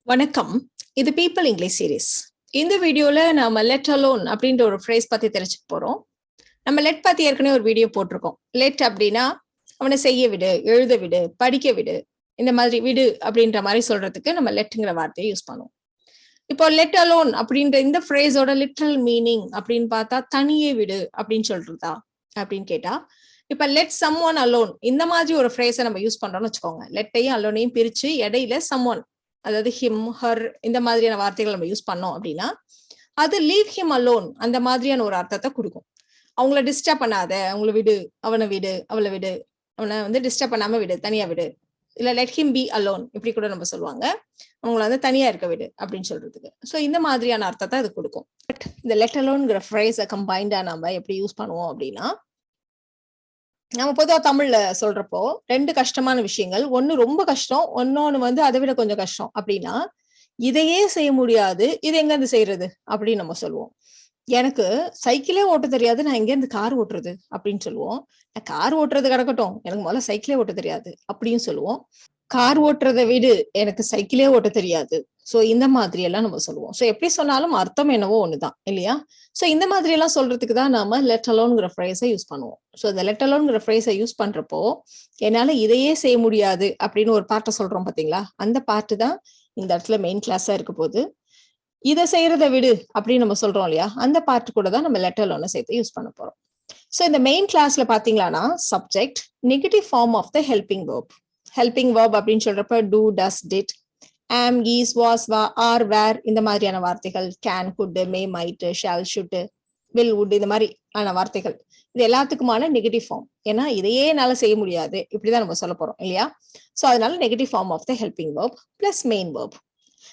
வணக்கம். இது people English series. இந்த வீடியோல நாம லெட் அலோன் அப்படின்ற ஒரு ஃப்ரேஸ் பத்தி தெரிஞ்சுக்க போறோம். நம்ம லெட் பத்தி ஏற்கனவே ஒரு வீடியோ போட்டிருக்கோம். லெட் அப்படின்னா அவனை செய்ய விடு, எழுத விடு, படிக்க விடு, இந்த மாதிரி விடு அப்படின்ற மாதிரி சொல்றதுக்கு நம்ம லெட்ங்கிற வார்த்தையை யூஸ் பண்ணுவோம். இப்போ லெட் அலோன் அப்படின்ற இந்த ஃப்ரேஸோட லிட்ரல் மீனிங் அப்படின்னு பார்த்தா தனியே விடு அப்படின்னு சொல்றதா அப்படின்னு கேட்டா, இப்ப லெட் சம் ஒன் அலோன் இந்த மாதிரி ஒரு ஃப்ரேஸை நம்ம யூஸ் பண்றோம்னு வச்சுக்கோங்க. லெட்டையும் அலோனையும் பிரிச்சு இடையில சம் ஒன், அதாவது ஹிம், ஹர் இந்த மாதிரியான வார்த்தைகள் நம்ம யூஸ் பண்ணோம் அப்படின்னா அது லீவ் ஹிம் அலோன் அந்த மாதிரியான ஒரு அர்த்தத்தை கொடுக்கும். அவங்கள டிஸ்டர்ப் பண்ணாத, அவங்கள விடு, அவனை விடு, அவளை விடு, அவனை டிஸ்டர்ப் பண்ணாம விடு, தனியா விடு, இல்ல லெட் ஹிம் பி அலோன் இப்படி கூட நம்ம சொல்லுவாங்க. அவங்கள தனியா இருக்க விடு அப்படின்னு சொல்றதுக்கு. ஸோ இந்த மாதிரியான அர்த்தத்தை அது கொடுக்கும். பட் இந்த லெட் அலோன்ங்கிற ஃப்ரேஸை கம்பைண்டா நம்ம எப்படி யூஸ் பண்ணுவோம் அப்படின்னா, நம்ம பொதுவா தமிழ்ல சொல்றப்போ ரெண்டு கஷ்டமான விஷயங்கள், ஒண்ணு ரொம்ப கஷ்டம், ஒன்னொன்னு அதை விட கொஞ்சம் கஷ்டம் அப்படின்னா, இதையே செய்ய முடியாது, இது எங்க இருந்து செய்யறது அப்படின்னு நம்ம சொல்லுவோம். எனக்கு சைக்கிளே ஓட்ட தெரியாது, நான் எங்க இருந்து கார் ஓட்டுறது அப்படின்னு சொல்லுவோம். கார் ஓட்டுறது கிடக்கட்டும், எனக்கு முதல்ல சைக்கிளே ஓட்ட தெரியாது அப்படின்னு சொல்லுவோம். கார் ஓட்டுறதை விடு, எனக்கு சைக்கிளே ஓட்ட தெரியாது. சோ இந்த மாதிரி எல்லாம் நம்ம சொல்லுவோம். சோ எப்படி சொன்னாலும் அர்த்தம் என்னவோ ஒண்ணுதான் இல்லையா? சோ இந்த மாதிரி எல்லாம் சொல்றதுக்கு தான் நாம லெட் அலோன்ங்கிற ஃப்ரேஸை யூஸ் பண்ணுவோம். சோ இந்த லெட் அலோன்ங்கிற ஃப்ரேஸை யூஸ் பண்றப்போ என்னால இதையே செய்ய முடியாது அப்படின்னு ஒரு பார்ட்டை சொல்றோம் பாத்தீங்களா, அந்த பார்ட்டு தான் இந்த இடத்துல மெயின் கிளாஸா இருக்க போது. இதை செய்யறதை விடு அப்படின்னு நம்ம சொல்றோம் இல்லையா, அந்த பார்ட் கூட தான் நம்ம லெட் அலோனை சேர்த்து யூஸ் பண்ண போறோம். சோ இந்த மெயின் கிளாஸ்ல பாத்தீங்கன்னா subject, negative form of the helping verb. Helping verb அப்படின்னு சொல்றப்ப do, does, did, am, is, was, are, were இந்த மாதிரியான வார்த்தைகள், can, could, may, might, shall, should, will, would இந்த மாதிரியான வார்த்தைகள், இது எல்லாத்துக்குமான நெகட்டிவ் ஃபார்ம். ஏன்னா இதையே என்னால செய்ய முடியாது இப்படிதான் நம்ம சொல்ல போறோம் இல்லையா? சோ அதனால negative form of the helping verb plus main verb.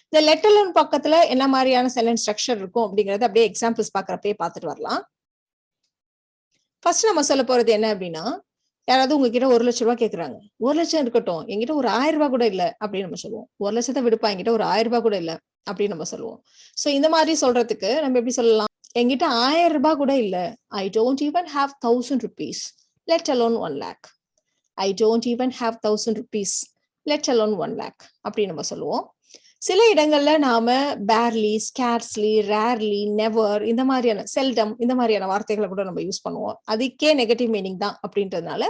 இந்த லெட் அலோன் பக்கத்துல என்ன மாதிரியான சென்டென்ஸ் ஸ்ட்ரக்சர் இருக்கும் அப்படிங்கறது அப்படியே எக்ஸாம்பிள்ஸ் பாக்குறப்பே பார்த்துட்டு வரலாம். ஃபர்ஸ்ட் நம்ம சொல்ல போறது என்ன அப்படின்னா, யாராவது உங்ககிட்ட 1 லட்சம் ரூபாய் கேட்கறாங்க. 1 லட்சம் இருக்கட்டும், என்கிட்ட ஒரு 1000 ரூபாய் கூட இல்ல அப்படின்னு நம்ம சொல்லுவோம். 1 லட்சத்தை விடுப்பா, என்கிட்ட ஒரு 1000 ரூபாய் கூட இல்ல அப்படின்னு நம்ம சொல்லுவோம். சோ இந்த மாதிரி சொல்றதுக்கு நம்ம எப்படி சொல்லலாம், என்கிட்ட 1000 ரூபாய் கூட இல்ல, I don't even have 1000 rupees, let alone 1 lakh. I don't even have 1000 rupees, let alone 1 lakh அப்படின்னு நம்ம சொல்லுவோம். சில இடங்கள்ல நாம பேர்லி, ஸ்கேர்ஸ்லி, ரேர்லி, நெவர் இந்த மாதிரியான, செல்டம் இந்த மாதிரியான வார்த்தைகளை கூட நம்ம யூஸ் பண்ணுவோம். அதுக்கே நெகட்டிவ் மீனிங் தான் அப்படின்றதுனால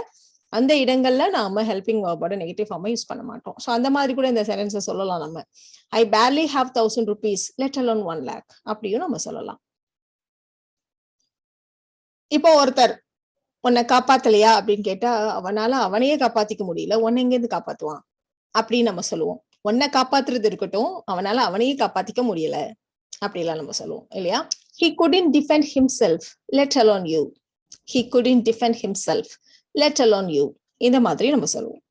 அந்த இடங்கள்ல நாம ஹெல்பிங் வெர்போட நெகட்டிவ் ஃபார்மை யூஸ் பண்ண மாட்டோம். ஸோ அந்த மாதிரி கூட இந்த சென்டென்ஸை சொல்லலாம் நம்ம. ஐ barely have 1000 rupees, let alone 1 lakh அப்படியும் நம்ம சொல்லலாம். இப்போ ஒருத்தர் உன்னை காப்பாத்தலையா அப்படின்னு கேட்டா, அவனால அவனையே காப்பாத்திக்க முடியல, உன்னை எங்க இருந்து காப்பாத்துவான் அப்படின்னு நம்ம சொல்லுவோம். உன்னை காப்பாத்துறது இருக்கட்டும், அவனால அவனையே காப்பாத்திக்க முடியல அப்படிலாம் நம்ம சொல்லுவோம் இல்லையா? He couldn't defend himself, let alone you. He couldn't defend himself, let alone you. இந்த மாதிரி நம்ம சொல்லுவோம்.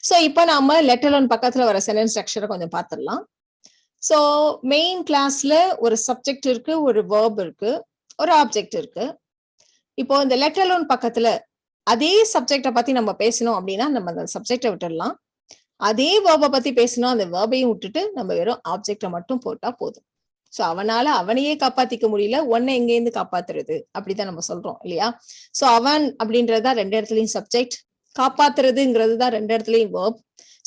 சோ இப்போ நாம லெட் அலோன் பக்கத்துல வர சென்டென்ஸ் ஸ்ட்ரக்சரை கொஞ்சம் பார்த்துடலாம். சோ மெயின் கிளாஸ்ல ஒரு சப்ஜெக்ட் இருக்கு, ஒரு வெர்ப் இருக்கு, ஒரு ஆப்ஜெக்ட் இருக்கு. இப்போ இந்த லெட் அலோன் பக்கத்துல அதே சப்ஜெக்டை பத்தி நம்ம பேசணும் அப்படின்னா நம்ம அந்த சப்ஜெக்டை விட்டுடலாம். அதே வேர்பை பத்தி பேசணும், அந்த வேர்பையும் விட்டுட்டு நம்ம வெறும் ஆப்ஜெக்டை மட்டும் போட்டா போதும். சோ அவனால அவனையே காப்பாத்திக்க முடியல, உன்னை எங்க இருந்து காப்பாத்துறது அப்படிதான் நம்ம சொல்றோம் இல்லையா? சோ அவன் அப்படின்றதுதான் 2 இடத்துலயும் சப்ஜெக்ட், காப்பாத்துறதுங்கிறது தான் 2 இடத்துலயும் வேர்ப்.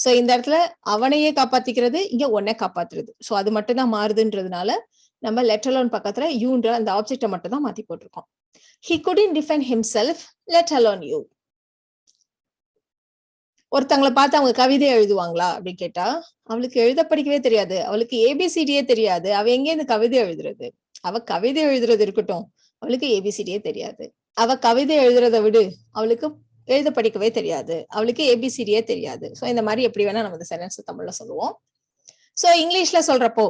சோ இந்த இடத்துல அவனையே காப்பாத்திக்கிறது, இங்க உன்னை காப்பாத்துறது. சோ அது மட்டும் தான் மாறுதுன்றதுனால நம்ம லெட் அலோன் பக்கத்துல யூன்ற அந்த ஆப்ஜெக்டை மட்டும் தான் மாத்தி போட்டிருக்கோம். He couldn't defend himself, let alone you. ஒருத்தங்களை பார்த்து அவங்க கவிதை எழுதுவாங்களா அப்படின்னு கேட்டா, அவளுக்கு எழுத படிக்கவே தெரியாது, அவளுக்கு ஏபிசிடியே தெரியாது, அவ எங்கே இந்த கவிதை எழுதுறது? அவ கவிதை எழுதுறது இருக்கட்டும், அவளுக்கு ஏபிசிடியே தெரியாது. அவ கவிதை எழுதுறதை விடு, அவளுக்கு எழுத படிக்கவே தெரியாது, அவளுக்கு ஏபிசிடியே தெரியாது. சோ இந்த மாதிரி எப்படி வேணா நம்ம இந்த சென்டென்ஸ் தமிழ்ல சொல்லுவோம். சோ இங்கிலீஷ்ல சொல்றப்போ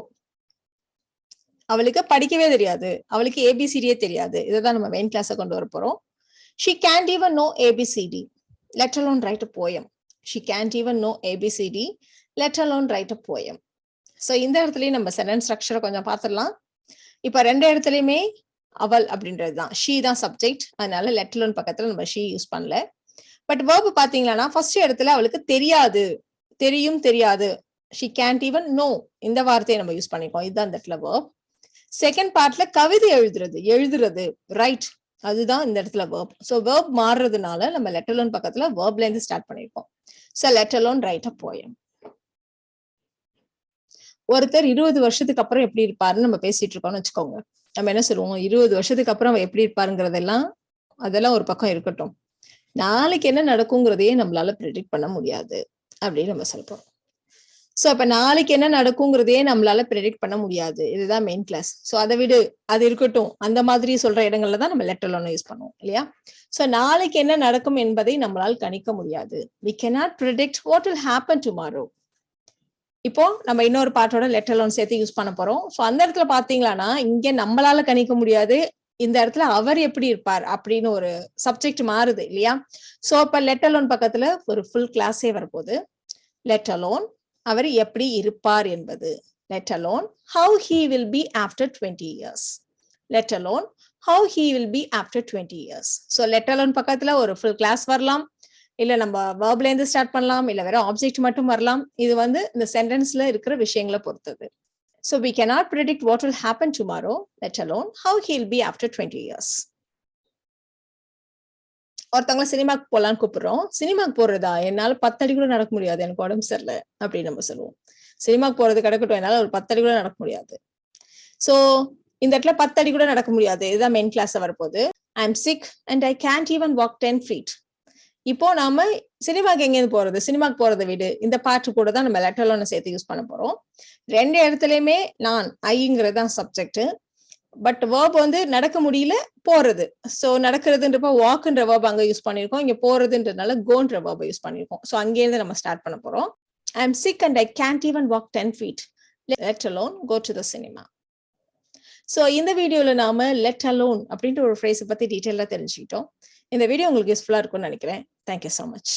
அவளுக்கு படிக்கவே தெரியாது, அவளுக்கு ஏபிசிடியே தெரியாது, இதைதான் நம்ம மெயின் கிளாஸை கொண்டு வர போறோம். She can't even know ABCD, let alone write a poem. She can't even know ABCD, let alone write a poem. So இந்த இடத்துலயும் நம்ம சென்டென்ஸ் ஸ்ட்ரக்சரை கொஞ்சம் பார்த்துடலாம். இப்ப 2 இடத்துலயுமே அவள் அப்படின்றதுதான், ஷீ தான் சப்ஜெக்ட், அதனால லெட் அலோன் பக்கத்துல நம்ம ஷீ யூஸ் பண்ணல. பட் வேர்ப் பாத்தீங்கன்னா ஃபர்ஸ்ட் இடத்துல அவளுக்கு தெரியாது, தெரியும், தெரியாது, she can't even know இந்த வார்த்தையை நம்ம யூஸ் பண்ணிக்கோம், இதுதான் இந்த இடத்துல வேர்ப். செகண்ட் பார்ட்ல கவிதை எழுதுறது ரைட், அதுதான் இந்த இடத்துல வேர்ப். சோ வேர்ப் மாறுறதுனால நம்ம லெட் அலோன் பக்கத்துல வேர்ப்ல இருந்து ஸ்டார்ட் பண்ணிருக்கோம். சோ லெட் அலோன் ரைட் அ போயம். ஒருத்தர் 20 வருஷத்துக்கு அப்புறம் எப்படி இருப்பாருன்னு நம்ம பேசிட்டு இருக்கோம்னு வச்சுக்கோங்க. நம்ம என்ன சொல்லுவோம், 20 வருஷத்துக்கு அப்புறம் அவர் எப்படி இருப்பாருங்கிறதெல்லாம் அதெல்லாம் ஒரு பக்கம் இருக்கட்டும். நாளைக்கு என்ன நடக்குங்கிறதையே நம்மளால ப்ரெடிக்ட் பண்ண முடியாது அப்படின்னு நம்ம சொல்றோம். சோ அப்ப நாளைக்கு என்ன நடக்குங்கிறதையே நம்மளால ப்ரெடிக்ட் பண்ண முடியாது. இதுதான் மெயின் கிளாஸ். சோ அதை விடு, அது இருக்கட்டும். அந்த மாதிரி சொல்ற இடங்கள்ல தான் நம்ம லெட் அலோன் யூஸ் பண்ணுவோம் இல்லையா? சோ நாளைக்கு என்ன நடக்கும் என்பதை நம்மளால் கணிக்க முடியாது. We cannot predict what will happen tomorrow. இப்போ நம்ம இன்னொரு பாட்டோட லெட் அலோன் சேர்த்து யூஸ் பண்ண போறோம். சோ அந்த இடத்துல பாத்தீங்களான்னா இங்க நம்மளால கணிக்க முடியாது, இந்த இடத்துல அவர் எப்படி இருப்பார் அப்படின்னு ஒரு சப்ஜெக்ட் மாறுது இல்லையா? சோ அப்ப லெட் அலோன் பக்கத்துல ஒரு ஃபுல் கிளாஸே வரப்போகுது. லெட் அலோன் அவர் எப்படி இருப்பார் என்பது. Let alone how he will be after 20 years. Let alone how he will be after 20 years. So let alone பக்கத்துல ஒரு ஃபுல் கிளாஸ் வரலாம், இல்ல நம்ம வேர்ப்ல இருந்து ஸ்டார்ட் பண்ணலாம், இல்ல வேற ஆப்ஜெக்ட் மட்டும் வரலாம். இது வந்து இந்த சென்டென்ஸ்ல இருக்கிற விஷயங்களை பொறுத்தது. So we cannot predict what will happen tomorrow, let alone how he'll be after 20 years. ஒருத்தவங்களை சினிமாக்கு போலான்னு கூப்பிடுறோம். சினிமாக்கு போறதா, என்னால 10 அடி கூட நடக்க முடியாது, எனக்கு உடம்பு சரியில்லை அப்படின்னு நம்ம சொல்லுவோம். சினிமாக்கு போறது கிடக்கட்டும், என்னால ஒரு 10 அடி கூட நடக்க முடியாது. சோ இந்த இடத்துல 10 அடி கூட நடக்க முடியாது, இதுதான் மெயின் கிளாஸ் வரப்போகுது. I am sick and I can't even walk 10 feet. இப்போ நாம சினிமாக்கு எங்கேருந்து போறது, சினிமாக்கு போறதை விடு, இந்த பாட்டு கூட தான் நம்ம லெட் அலோன் சேர்த்து யூஸ் பண்ண போறோம். ரெண்டு இடத்துலயுமே நான் ஐங்கிறது தான் சப்ஜெக்ட், பட் வேர்ப் வந்து நடக்க முடியல, போறது. சோ நடக்கிறதுன்றப்ப வாக்ன்ற வேர்ப் அங்க யூஸ் பண்ணிருக்கோம், இங்க போறதுன்றதுனால கோன்ற வேர்ப் யூஸ் பண்ணிருக்கோம். சோ அங்கேருந்து நம்ம ஸ்டார்ட் பண்ண போறோம். I am sick and I can't even walk 10 feet. Let alone go to the cinema. So இந்த வீடியோல நாம லெட் அலோன் அப்படின்ற ஒரு ஃப்ரேஸை பத்தி டீட்டெயிலா தெரிஞ்சுக்கிட்டோம். இந்த வீடியோ உங்களுக்கு யூஸ்ஃபுல்லா இருக்கும்னு நினைக்கிறேன். Thank you so much.